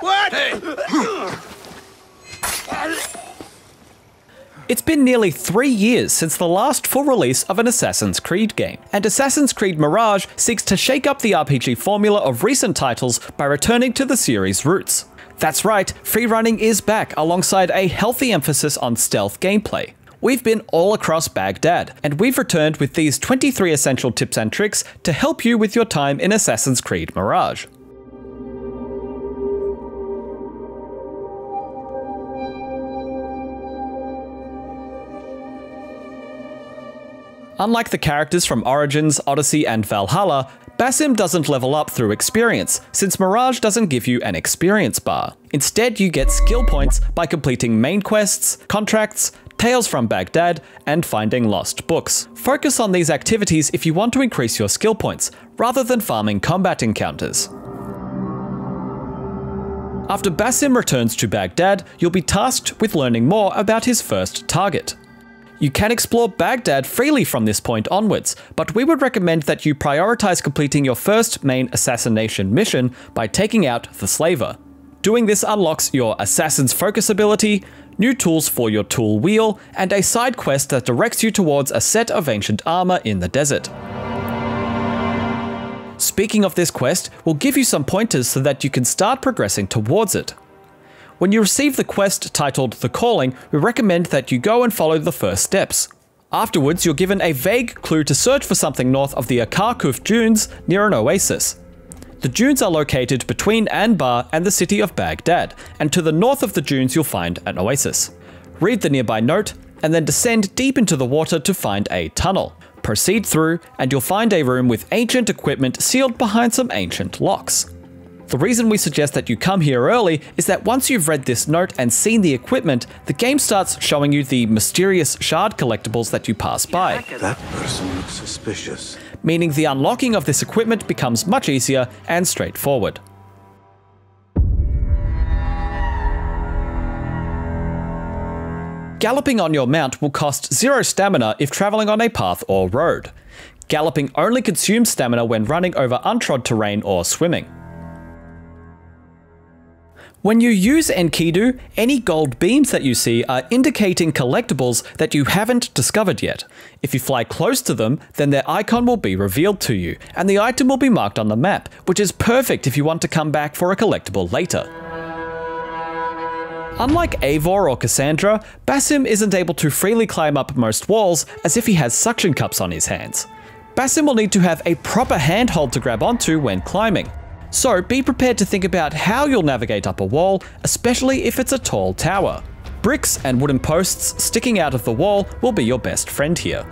What? It's been nearly 3 years since the last full release of an Assassin's Creed game, and Assassin's Creed Mirage seeks to shake up the RPG formula of recent titles by returning to the series' roots. That's right, freerunning is back alongside a healthy emphasis on stealth gameplay. We've been all across Baghdad, and we've returned with these 23 essential tips and tricks to help you with your time in Assassin's Creed Mirage. Unlike the characters from Origins, Odyssey, and Valhalla, Basim doesn't level up through experience, since Mirage doesn't give you an experience bar. Instead, you get skill points by completing main quests, contracts, Tales from Baghdad, and finding lost books. Focus on these activities if you want to increase your skill points, rather than farming combat encounters. After Basim returns to Baghdad, you'll be tasked with learning more about his first target. You can explore Baghdad freely from this point onwards, but we would recommend that you prioritize completing your first main assassination mission by taking out the Slaver. Doing this unlocks your Assassin's Focus ability, new tools for your tool wheel, and a side quest that directs you towards a set of ancient armor in the desert. Speaking of this quest, we'll give you some pointers so that you can start progressing towards it. When you receive the quest titled The Calling, we recommend that you go and follow the first steps. Afterwards, you're given a vague clue to search for something north of the Akarkuf Dunes near an oasis. The dunes are located between Anbar and the city of Baghdad, and to the north of the dunes you'll find an oasis. Read the nearby note, and then descend deep into the water to find a tunnel. Proceed through, and you'll find a room with ancient equipment sealed behind some ancient locks. The reason we suggest that you come here early is that once you've read this note and seen the equipment, the game starts showing you the mysterious shard collectibles that you pass by. That person looks suspicious. Meaning the unlocking of this equipment becomes much easier and straightforward. Galloping on your mount will cost 0 stamina if traveling on a path or road. Galloping only consumes stamina when running over untrod terrain or swimming. When you use Enkidu, any gold beams that you see are indicating collectibles that you haven't discovered yet. If you fly close to them, then their icon will be revealed to you, and the item will be marked on the map, which is perfect if you want to come back for a collectible later. Unlike Eivor or Cassandra, Basim isn't able to freely climb up most walls as if he has suction cups on his hands. Basim will need to have a proper handhold to grab onto when climbing. So be prepared to think about how you'll navigate up a wall, especially if it's a tall tower. Bricks and wooden posts sticking out of the wall will be your best friend here.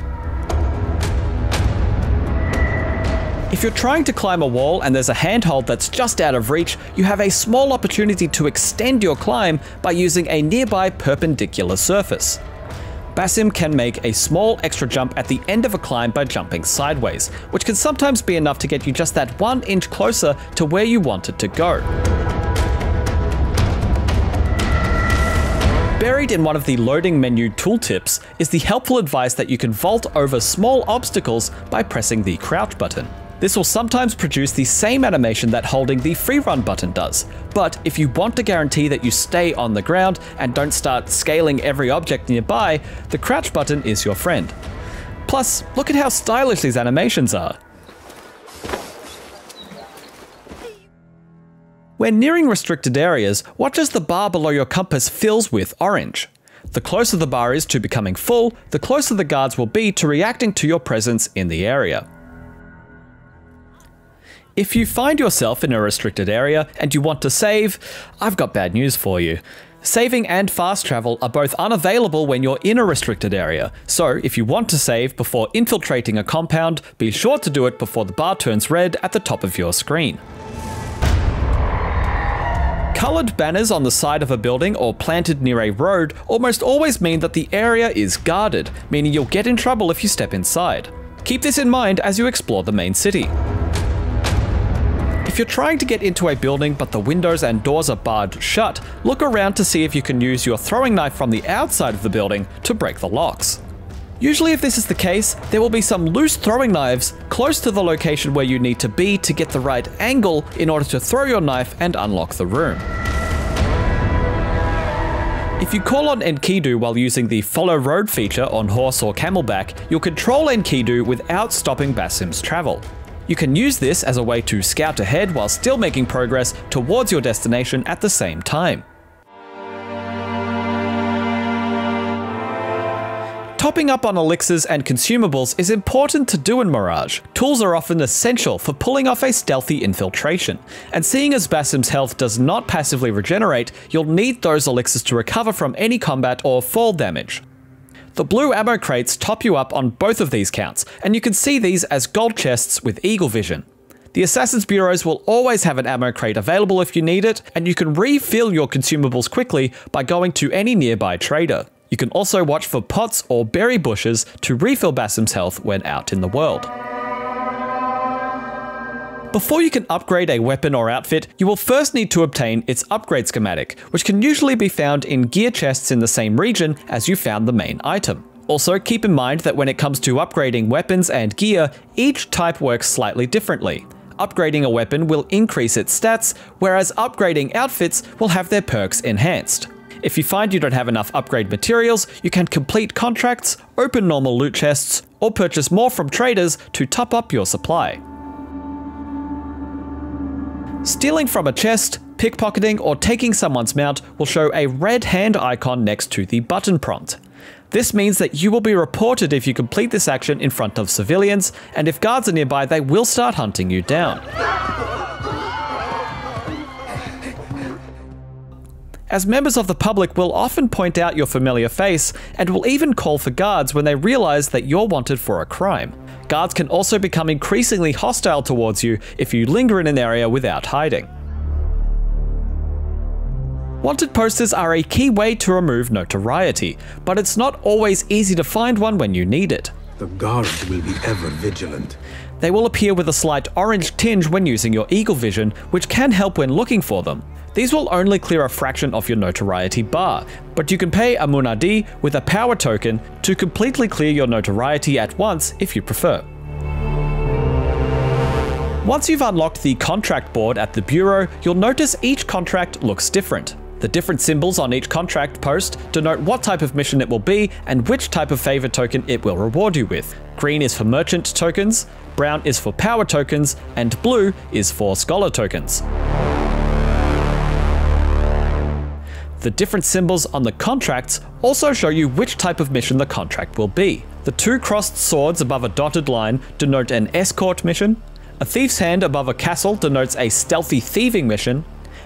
If you're trying to climb a wall and there's a handhold that's just out of reach, you have a small opportunity to extend your climb by using a nearby perpendicular surface. Basim can make a small extra jump at the end of a climb by jumping sideways, which can sometimes be enough to get you just that 1 inch closer to where you want it to go. Buried in one of the loading menu tooltips is the helpful advice that you can vault over small obstacles by pressing the crouch button. This will sometimes produce the same animation that holding the free run button does, but if you want to guarantee that you stay on the ground and don't start scaling every object nearby, the crouch button is your friend. Plus, look at how stylish these animations are. When nearing restricted areas, watch as the bar below your compass fills with orange. The closer the bar is to becoming full, the closer the guards will be to reacting to your presence in the area. If you find yourself in a restricted area and you want to save, I've got bad news for you. Saving and fast travel are both unavailable when you're in a restricted area, so if you want to save before infiltrating a compound, be sure to do it before the bar turns red at the top of your screen. Coloured banners on the side of a building or planted near a road almost always mean that the area is guarded, meaning you'll get in trouble if you step inside. Keep this in mind as you explore the main city. If you're trying to get into a building but the windows and doors are barred shut, look around to see if you can use your throwing knife from the outside of the building to break the locks. Usually if this is the case, there will be some loose throwing knives close to the location where you need to be to get the right angle in order to throw your knife and unlock the room. If you call on Enkidu while using the follow road feature on horse or camelback, you'll control Enkidu without stopping Basim's travel. You can use this as a way to scout ahead while still making progress towards your destination at the same time. Topping up on elixirs and consumables is important to do in Mirage. Tools are often essential for pulling off a stealthy infiltration, and seeing as Basim's health does not passively regenerate, you'll need those elixirs to recover from any combat or fall damage. The blue ammo crates top you up on both of these counts, and you can see these as gold chests with eagle vision. The Assassin's Bureaus will always have an ammo crate available if you need it, and you can refill your consumables quickly by going to any nearby trader. You can also watch for pots or berry bushes to refill Basim's health when out in the world. Before you can upgrade a weapon or outfit, you will first need to obtain its upgrade schematic, which can usually be found in gear chests in the same region as you found the main item. Also, keep in mind that when it comes to upgrading weapons and gear, each type works slightly differently. Upgrading a weapon will increase its stats, whereas upgrading outfits will have their perks enhanced. If you find you don't have enough upgrade materials, you can complete contracts, open normal loot chests, or purchase more from traders to top up your supply. Stealing from a chest, pickpocketing, or taking someone's mount will show a red hand icon next to the button prompt. This means that you will be reported if you complete this action in front of civilians, and if guards are nearby, they will start hunting you down. As members of the public will often point out your familiar face, and will even call for guards when they realize that you're wanted for a crime. Guards can also become increasingly hostile towards you if you linger in an area without hiding. Wanted posters are a key way to remove notoriety, but it's not always easy to find one when you need it. The guards will be ever vigilant. They will appear with a slight orange tinge when using your eagle vision, which can help when looking for them. These will only clear a fraction of your notoriety bar, but you can pay a munadi with a power token to completely clear your notoriety at once if you prefer. Once you've unlocked the contract board at the bureau, you'll notice each contract looks different. The different symbols on each contract post denote what type of mission it will be and which type of favor token it will reward you with. Green is for merchant tokens, brown is for power tokens, and blue is for scholar tokens. The different symbols on the contracts also show you which type of mission the contract will be. The two crossed swords above a dotted line denote an escort mission, a thief's hand above a castle denotes a stealthy thieving mission,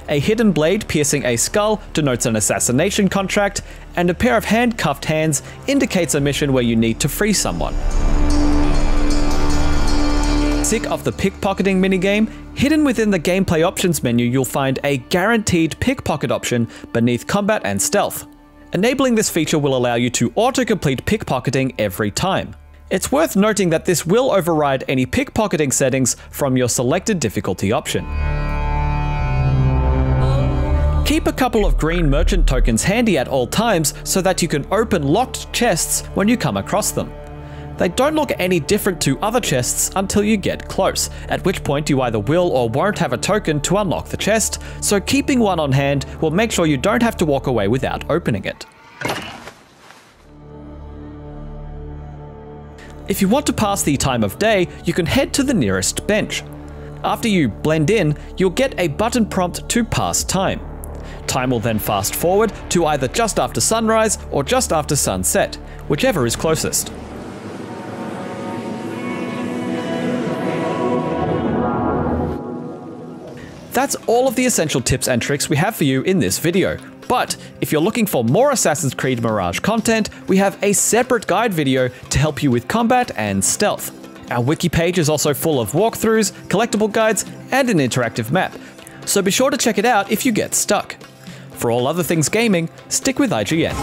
a hidden blade piercing a skull denotes an assassination contract, and a pair of handcuffed hands indicates a mission where you need to free someone. Sick of the pickpocketing minigame? Hidden within the gameplay options menu, you'll find a guaranteed pickpocket option beneath combat and stealth. Enabling this feature will allow you to auto-complete pickpocketing every time. It's worth noting that this will override any pickpocketing settings from your selected difficulty option. Keep a couple of green merchant tokens handy at all times so that you can open locked chests when you come across them. They don't look any different to other chests until you get close, at which point you either will or won't have a token to unlock the chest, so keeping one on hand will make sure you don't have to walk away without opening it. If you want to pass the time of day, you can head to the nearest bench. After you blend in, you'll get a button prompt to pass time. Time will then fast forward to either just after sunrise or just after sunset, whichever is closest. That's all of the essential tips and tricks we have for you in this video. But if you're looking for more Assassin's Creed Mirage content, we have a separate guide video to help you with combat and stealth. Our wiki page is also full of walkthroughs, collectible guides, and an interactive map, so be sure to check it out if you get stuck. For all other things gaming, stick with IGN.